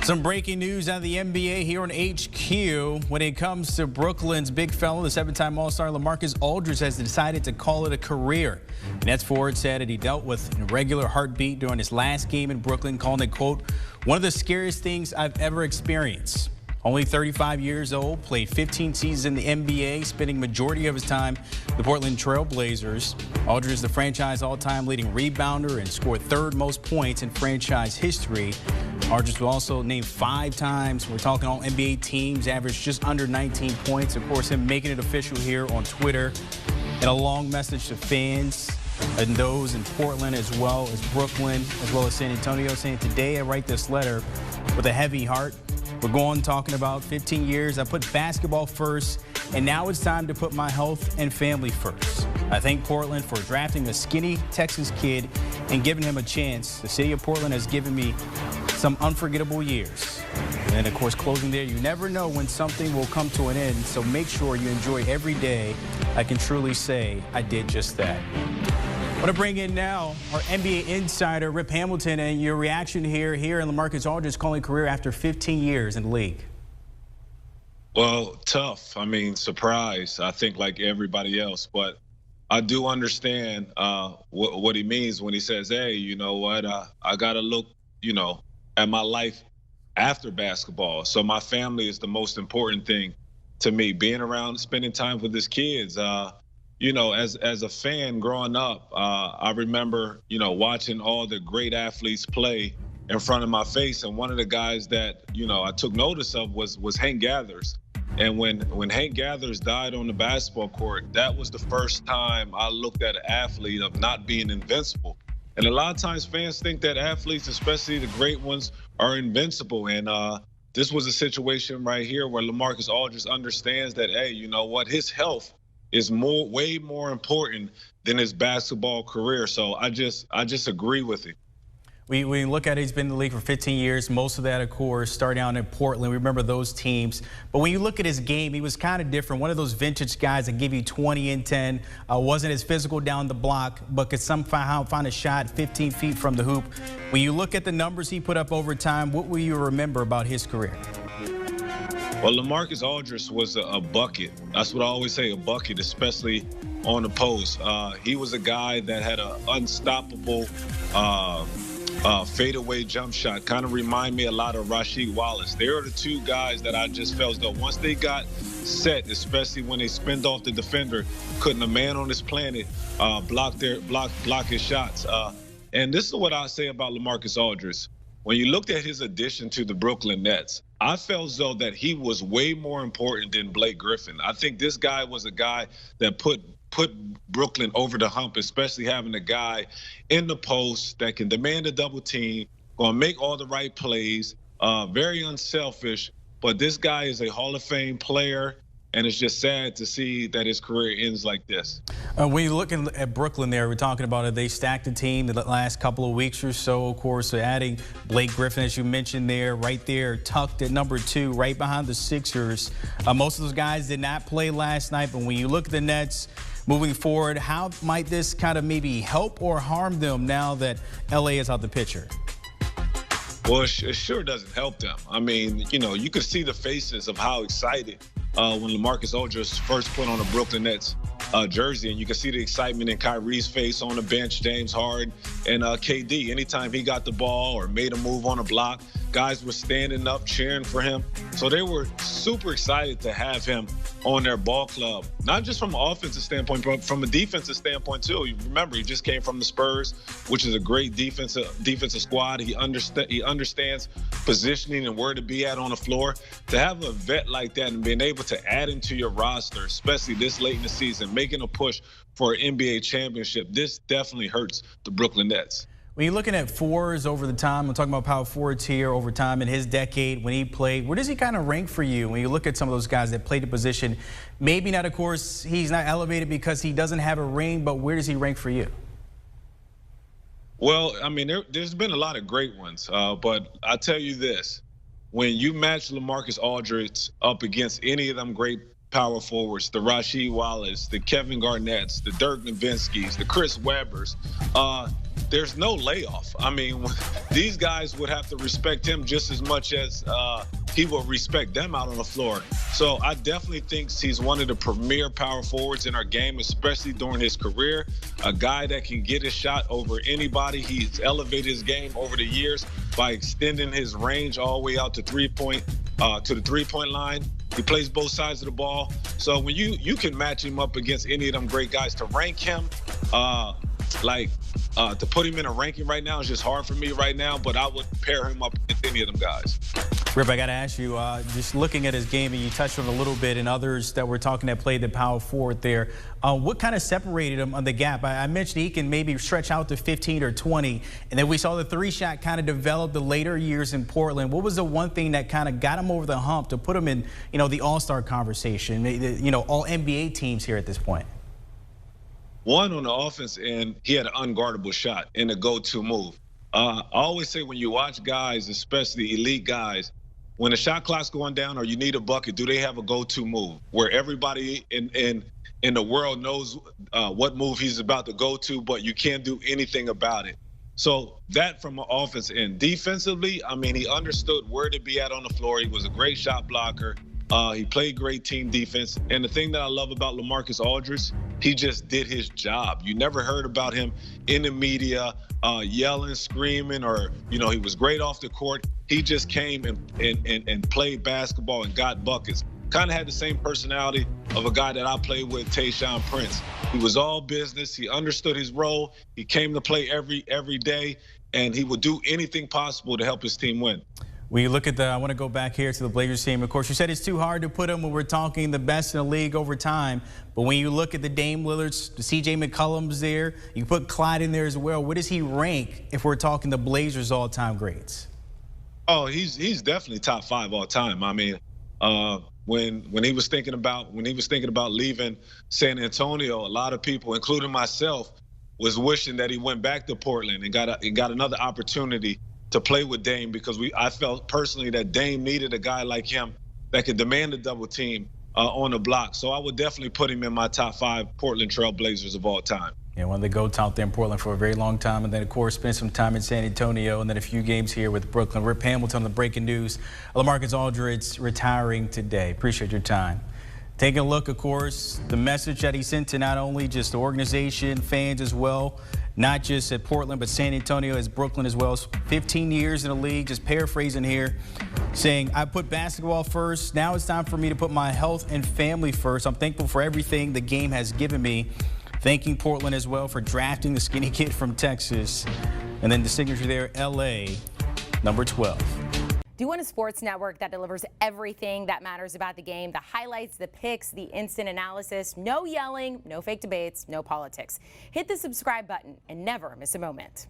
Some breaking news out of the NBA here on HQ. When it comes to Brooklyn's big fella, the seven-time All-Star LaMarcus Aldridge has decided to call it a career. The Nets forward said that he dealt with an irregular heartbeat during his last game in Brooklyn, calling it, quote, one of the scariest things I've ever experienced. Only 35 years old, played 15 seasons in the NBA, spending majority of his time the Portland Trail Blazers. Aldridge is the franchise all-time leading rebounder and scored third most points in franchise history. Aldridge was also named 5 times. We're talking all NBA teams, averaged just under 19 points. Of course, him making it official here on Twitter. And a long message to fans and those in Portland as well as Brooklyn, as well as San Antonio, saying, today I write this letter with a heavy heart. We're going talking about 15 years. I put basketball first, and now it's time to put my health and family first. I thank Portland for drafting a skinny Texas kid and giving him a chance. The city of Portland has given me some unforgettable years. And of course, closing there, you never know when something will come to an end, so make sure you enjoy every day. I can truly say I did just that. I want to bring in now our NBA insider, Rip Hamilton, and your reaction here in LaMarcus Aldridge calling career after 15 years in the league. Well, tough. I mean, surprise, I think, like everybody else. But I do understand what he means when he says, hey, you know what, I got to look, at my life after basketball. So my family is the most important thing to me. Being around, spending time with his kids. As a fan growing up, I remember, watching all the great athletes play in front of my face. And one of the guys that, I took notice of was Hank Gathers. And when Hank Gathers died on the basketball court, that was the first time I looked at an athlete of not being invincible. And a lot of times fans think that athletes, especially the great ones, are invincible. And this was a situation right here where LaMarcus Aldridge understands that, hey, you know what, his health is way more important than his basketball career. So I just agree with him. We look at it, he's been in the league for 15 years. Most of that, of course, starting out in Portland. We remember those teams. But when you look at his game, he was kind of different. One of those vintage guys that give you 20 and 10. Wasn't as physical down the block, but could somehow find a shot 15 feet from the hoop. When you look at the numbers he put up over time, what will you remember about his career? Well, LaMarcus Aldridge was a bucket. That's what I always say, a bucket, especially on the post. He was a guy that had an unstoppable fadeaway jump shot. Kind of remind me a lot of Rasheed Wallace. They are the two guys that I just felt as though once they got set, especially when they spinned off the defender, couldn't a man on this planet block his shots. And this is what I say about LaMarcus Aldridge. When you looked at his addition to the Brooklyn Nets, I felt as though that he was way more important than Blake Griffin. I think this guy was a guy that put Brooklyn over the hump, especially having a guy in the post that can demand a double team, going to make all the right plays, very unselfish. But this guy is a Hall of Fame player, and it's just sad to see that his career ends like this. When you're looking at Brooklyn there, we're talking about it. They stacked the team the last couple of weeks or so, of course, adding Blake Griffin, as you mentioned there, right there, tucked at number 2, right behind the Sixers. Most of those guys did not play last night, but when you look at the Nets moving forward, how might this kind of maybe help or harm them now that LA is out the picture? Well, it sure doesn't help them. I mean, you could see the faces of how excited when LaMarcus Aldridge first put on a Brooklyn Nets jersey, and you can see the excitement in Kyrie's face on the bench, James Harden, and KD. Anytime he got the ball or made a move on a block, guys were standing up cheering for him. So they were super excited to have him on their ball club, not just from an offensive standpoint, but from a defensive standpoint too. You remember, he just came from the Spurs, which is a great defensive squad. He understands positioning and where to be at on the floor. To have a vet like that and being able to add him to your roster, especially this late in the season, making a push for an NBA championship, this definitely hurts the Brooklyn Nets. When you're looking at fours over the time, I'm talking about power forwards here over time in his decade when he played, where does he kind of rank for you when you look at some of those guys that played the position? Maybe not, of course, he's not elevated because he doesn't have a ring, but where does he rank for you? Well, I mean, there's been a lot of great ones, but I tell you this, when you match LaMarcus Aldridge up against any of them great power forwards, the Rasheed Wallace, the Kevin Garnett's, the Dirk Nowitzki's, the Chris Webbers, there's no layoff. I mean, these guys would have to respect him just as much as he will respect them out on the floor. So I definitely think he's one of the premier power forwards in our game, especially during his career. A guy that can get his shot over anybody. He's elevated his game over the years by extending his range all the way out to the three-point line. He plays both sides of the ball. So when you can match him up against any of them great guys, to rank him, to put him in a ranking right now is just hard for me right now, but I would pair him up with any of them guys. Rip, I got to ask you, just looking at his game, and you touched on it a little bit, and others that we're talking that played the power forward there, what kind of separated him on the gap? I mentioned he can maybe stretch out to 15 or 20, and then we saw the three-shot kind of develop the later years in Portland. What was the one thing that kind of got him over the hump to put him in, the All-Star conversation, all NBA teams here at this point? One, on the offense end, he had an unguardable shot in the go-to move. I always say when you watch guys, especially elite guys, when the shot clock's going down or you need a bucket, do they have a go-to move where everybody in the world knows what move he's about to go to, but you can't do anything about it? So that from an offense end. Defensively, I mean, he understood where to be at on the floor. He was a great shot blocker. He played great team defense. And the thing that I love about LaMarcus Aldridge, he just did his job. You never heard about him in the media yelling, screaming, or, he was great off the court. He just came and played basketball and got buckets. Kind of had the same personality of a guy that I played with, Tayshaun Prince. He was all business. He understood his role. He came to play every day, and he would do anything possible to help his team win. When you look at I want to go back here to the Blazers team. Of course, you said it's too hard to put them when we're talking the best in the league over time. But when you look at the Dame Lillards, the C.J. McCollum's there, you put Clyde in there as well. Where does he rank if we're talking the Blazers all-time greats? Oh, he's definitely top 5 all time. I mean, when he was thinking about leaving San Antonio, a lot of people, including myself, was wishing that he went back to Portland and got another opportunity to play with Dame, because I felt personally that Dame needed a guy like him that could demand a double team on the block. So I would definitely put him in my top 5 Portland Trail Blazers of all time. Yeah, one of the GOATs out there in Portland for a very long time, and then of course spent some time in San Antonio, and then a few games here with Brooklyn. Rip Hamilton on the breaking news. LaMarcus Aldridge retiring today. Appreciate your time. Taking a look, of course, the message that he sent to not only just the organization, fans as well, not just at Portland, but San Antonio, as Brooklyn as well. 15 years in the league, just paraphrasing here, saying, I put basketball first. Now it's time for me to put my health and family first. I'm thankful for everything the game has given me. Thanking Portland as well for drafting the skinny kid from Texas. And then the signature there, L.A., number 12. Do you want a sports network that delivers everything that matters about the game? The highlights, the picks, the instant analysis, no yelling, no fake debates, no politics. Hit the subscribe button and never miss a moment.